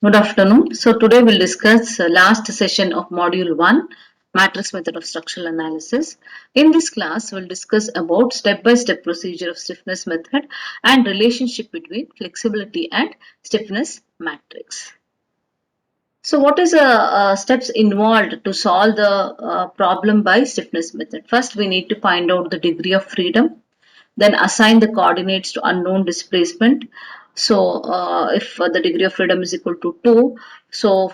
Good afternoon. So today we'll discuss last session of module 1, matrix method of structural analysis. In this class, we'll discuss about step-by-step procedure of stiffness method and relationship between flexibility and stiffness matrix. So what is steps involved to solve the problem by stiffness method? First, we need to find out the degree of freedom, then assign the coordinates to unknown displacement. So if the degree of freedom is equal to 2, so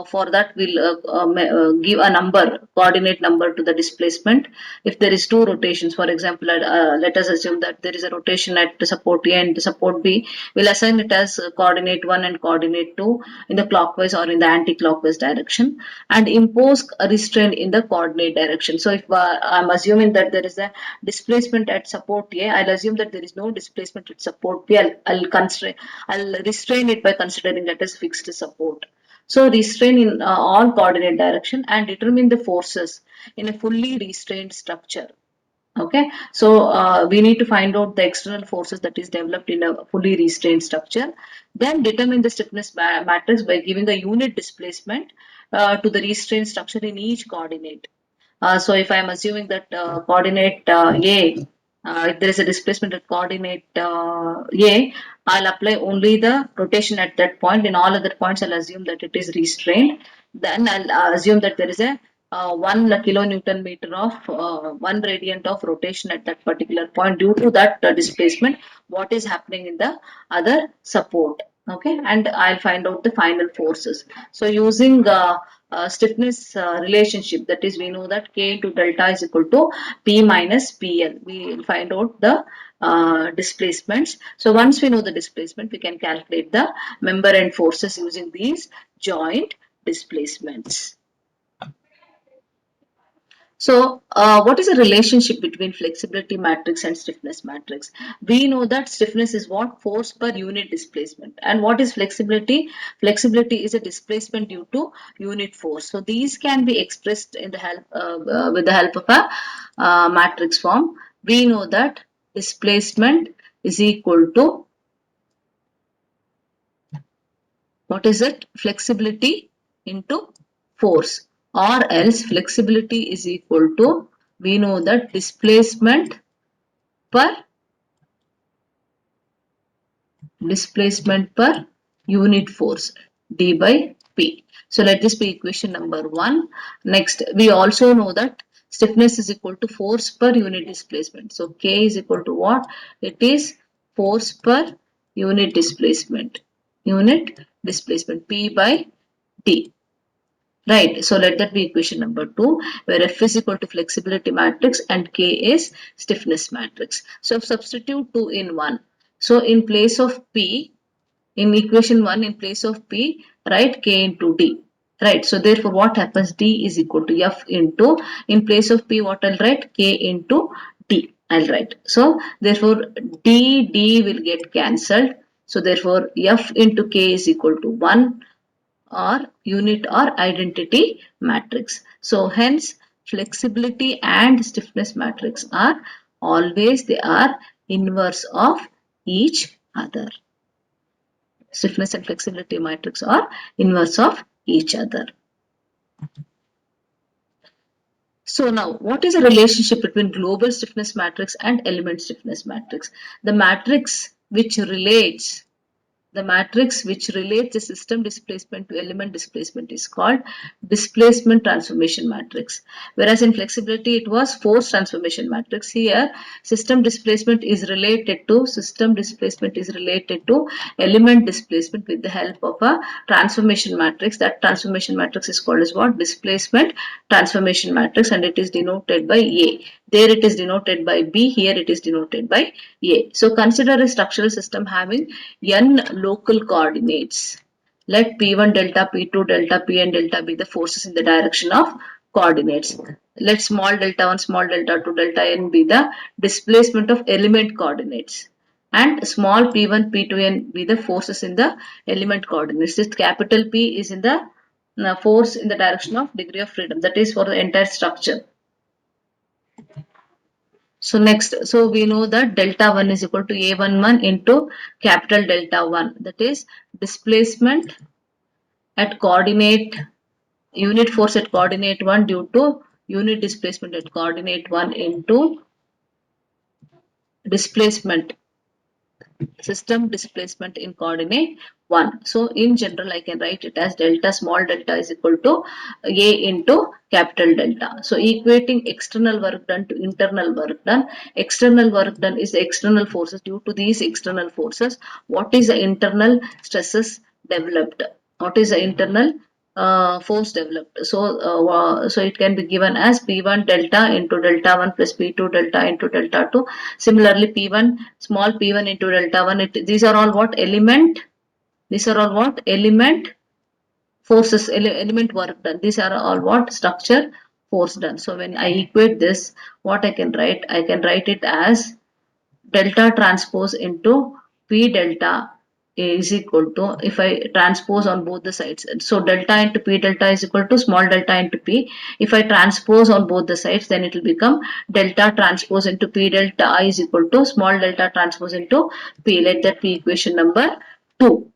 for that we'll give a number, coordinate number to the displacement. If there is two rotations, for example, let us assume that there is a rotation at the support A and the support B, we'll assign it as coordinate 1 and coordinate 2 in the clockwise or in the anti-clockwise direction, and impose a restraint in the coordinate direction. So if I'm assuming that there is a displacement at support A, I'll assume that there is no displacement at support B. I'll restrain it by considering that as fixed support. So restrain in all coordinate direction and determine the forces in a fully restrained structure. Okay, so we need to find out the external forces that is developed in a fully restrained structure. Then determine the stiffness matrix by giving a unit displacement to the restrained structure in each coordinate. So if I'm assuming that coordinate A, if there is a displacement at coordinate A, I'll apply only the rotation at that point. In all other points, I'll assume that it is restrained. Then I'll assume that there is a 1 kilonewton meter of 1 radiant of rotation at that particular point due to that displacement. What is happening in the other support? Okay, and I'll find out the final forces. So using stiffness relationship, that is, we know that K into delta is equal to P minus PL. We will find out the displacements. So once we know the displacement, we can calculate the member end forces using these joint displacements. So, what is the relationship between flexibility matrix and stiffness matrix? We know that stiffness is what? Force per unit displacement. And what is flexibility? Flexibility is a displacement due to unit force. So, these can be expressed in the help with the help of a matrix form. We know that displacement is equal to, what is it? Flexibility into force, or else flexibility is equal to, we know that displacement per unit force, d by p. So let this be equation number 1. Next, we also know that stiffness is equal to force per unit displacement. So K is equal to what? It is force per unit displacement. P by D. Right. So let that be equation number 2, where F is equal to flexibility matrix and K is stiffness matrix. So substitute 2 in 1. So in place of P, in equation 1, in place of P, write K into D. Right. So therefore what happens? D is equal to F into, in place of P, what I'll write? K into D. I'll write. So therefore D will get cancelled. So therefore F into K is equal to 1, or unit or identity matrix. So hence flexibility and stiffness matrix are always, they are inverse of each other. Stiffness and flexibility matrix are inverse of each other. So now, what is the relationship between global stiffness matrix and element stiffness matrix? The matrix which relates the system displacement to element displacement is called displacement transformation matrix. Whereas in flexibility it was force transformation matrix. Here system displacement is related to element displacement with the help of a transformation matrix. That transformation matrix is called as what? Displacement transformation matrix, and it is denoted by A. There it is denoted by B, here it is denoted by A. So consider a structural system having n local coordinates. Let P1 delta, P2 delta, P and delta be the forces in the direction of coordinates. Let small delta 1, small delta 2, delta n be the displacement of element coordinates. And small p1, p2 n be the forces in the element coordinates. This capital P is in the force in the direction of degree of freedom. That is for the entire structure. So next, so we know that delta 1 is equal to A11 into capital delta 1. That is displacement at coordinate, unit force at coordinate 1 due to unit displacement at coordinate 1 into displacement, system displacement in coordinate 1. So in general I can write it as delta small delta is equal to A into capital delta. So equating external work done to internal work done. External work done is the external forces. Due to these external forces, what is the internal stresses developed? What is the internal force developed? So it can be given as P1 delta into delta 1 plus P2 delta into delta 2. Similarly, P1 small P1 into delta 1. These are all what element? These are all what element forces, element work done. These are all what structure force done. So when I equate this, what I can write? I can write it as delta transpose into P delta is equal to, if I transpose on both the sides, so delta into P delta is equal to small delta into P. If I transpose on both the sides, then it will become delta transpose into P delta I is equal to small delta transpose into P. Let that be equation number 2.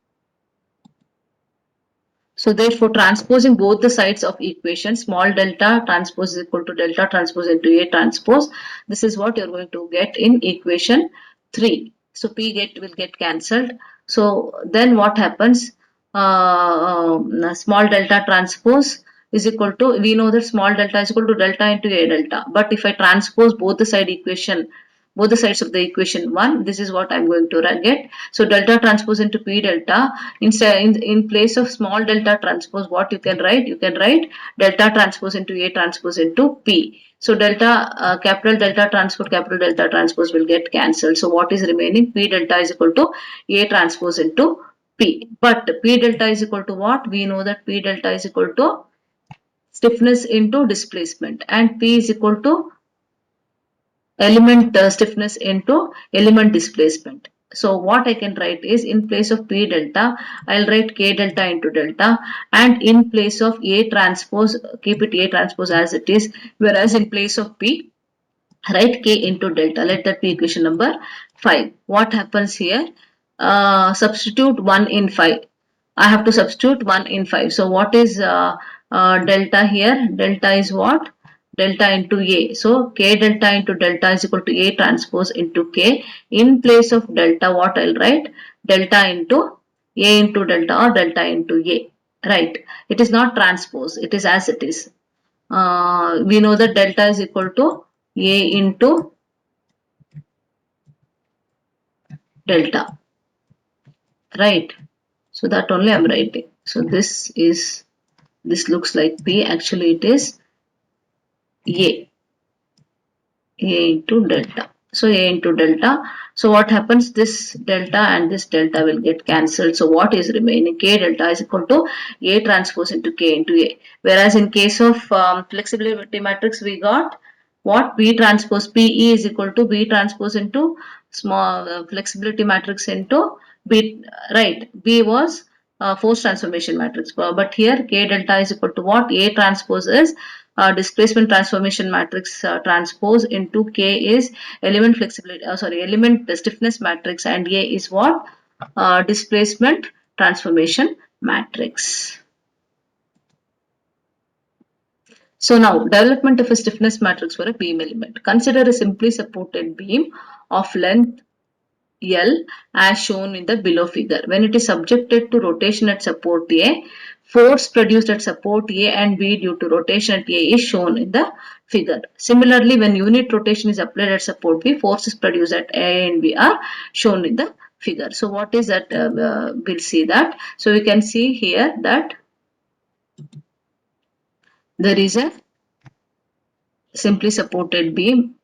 So therefore, transposing both the sides of equation, small delta transpose is equal to delta transpose into A transpose. This is what you're going to get in equation 3. So P will get cancelled. So then what happens? Small delta transpose is equal to, we know that small delta is equal to delta into A delta. But if I transpose both the side equation, both the sides of the equation 1, this is what I'm going to get. So delta transpose into P delta, instead in place of small delta transpose, what you can write? You can write delta transpose into A transpose into P. So capital delta transpose will get cancelled. So what is remaining? P delta is equal to A transpose into P. But P delta is equal to what? We know that P delta is equal to stiffness into displacement, and P is equal to element stiffness into element displacement. So what I can write is, in place of P delta, I'll write K delta into delta, and in place of A transpose, keep it A transpose as it is, whereas in place of P, write K into delta. Let that be equation number 5. What happens here? Substitute 1 in 5. I have to substitute 1 in 5. So what is delta here? Delta is what? Delta into A. So K delta into delta is equal to A transpose into K. In place of delta, what I'll write? Delta into A into delta, or delta into A. Right. It is not transpose. It is as it is. We know that delta is equal to A into delta. Right. So that only I'm writing. So this looks like P. Actually it is A. A into delta. So A into delta. So what happens? This delta and this delta will get cancelled. So what is remaining? K delta is equal to A transpose into K into A. Whereas in case of flexibility matrix, we got what? B transpose PE is equal to B transpose into small flexibility matrix into B. Right. B was force transformation matrix. But here K delta is equal to what? A transpose is displacement transformation matrix transpose into K is element flexibility, element stiffness matrix, and A is what? Displacement transformation matrix. So now, development of a stiffness matrix for a beam element. Consider a simply supported beam of length L as shown in the below figure. When it is subjected to rotation at support A, force produced at support A and B due to rotation at A is shown in the figure. Similarly, when unit rotation is applied at support B, forces produced at A and B are shown in the figure. So what is that? We'll see that. So we can see here that there is a simply supported beam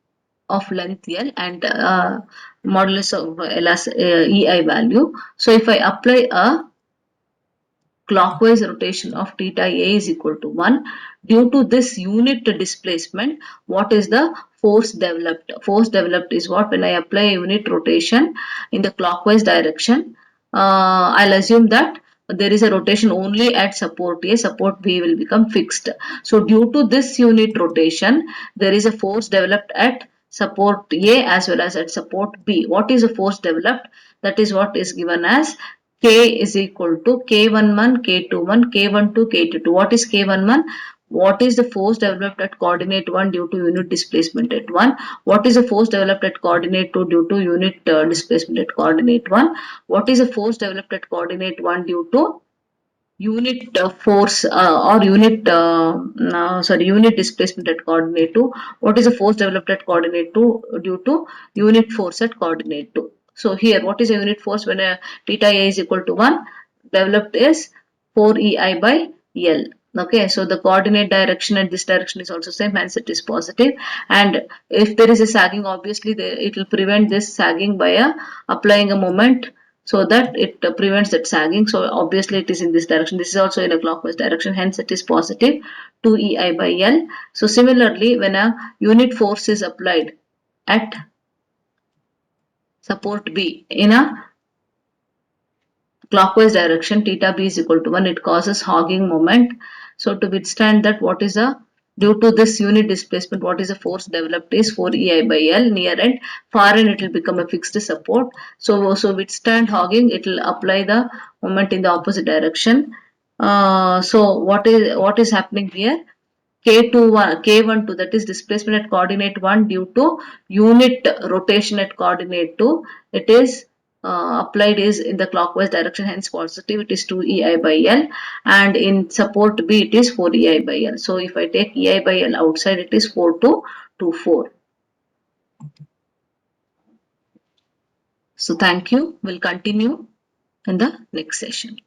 of length L and modulus of EI value. So if I apply a clockwise rotation of theta A is equal to 1, due to this unit displacement, what is the force developed? Force developed is what? When I apply a unit rotation in the clockwise direction, I'll assume that there is a rotation only at support A, support B will become fixed. So due to this unit rotation, there is a force developed at support A as well as at support B. What is the force developed? That is what is given as K is equal to K11, K21, K12, K22. What is K11? What is the force developed at coordinate 1 due to unit displacement at 1? What is the force developed at coordinate 2 due to unit displacement at coordinate 1? What is the force developed at coordinate 1 due to unit force or unit displacement at coordinate 2? What is the force developed at coordinate 2 due to unit force at coordinate 2? So here, what is a unit force when a theta a is equal to 1? Developed is 4ei by L. Okay, so the coordinate direction and this direction is also same, hence it is positive. And if there is a sagging, obviously it will prevent this sagging by applying a moment, so that it prevents that sagging. So obviously it is in this direction. This is also in a clockwise direction, hence it is positive 2ei by L. So similarly, when a unit force is applied at support B in a clockwise direction, theta B is equal to 1, it causes hogging moment. So to withstand that, what is a due to this unit displacement, what is the force developed is 4ei by L. Near end, far end it will become a fixed support. So withstand hogging, it will apply the moment in the opposite direction. So what is happening here? K21, K12, that is displacement at coordinate 1 due to unit rotation at coordinate 2. It is applied is in the clockwise direction, hence positive, it is 2ei by L, and in support B it is 4ei by L. So if I take ei by L outside, it is 4 to 4. So thank you. We'll continue in the next session.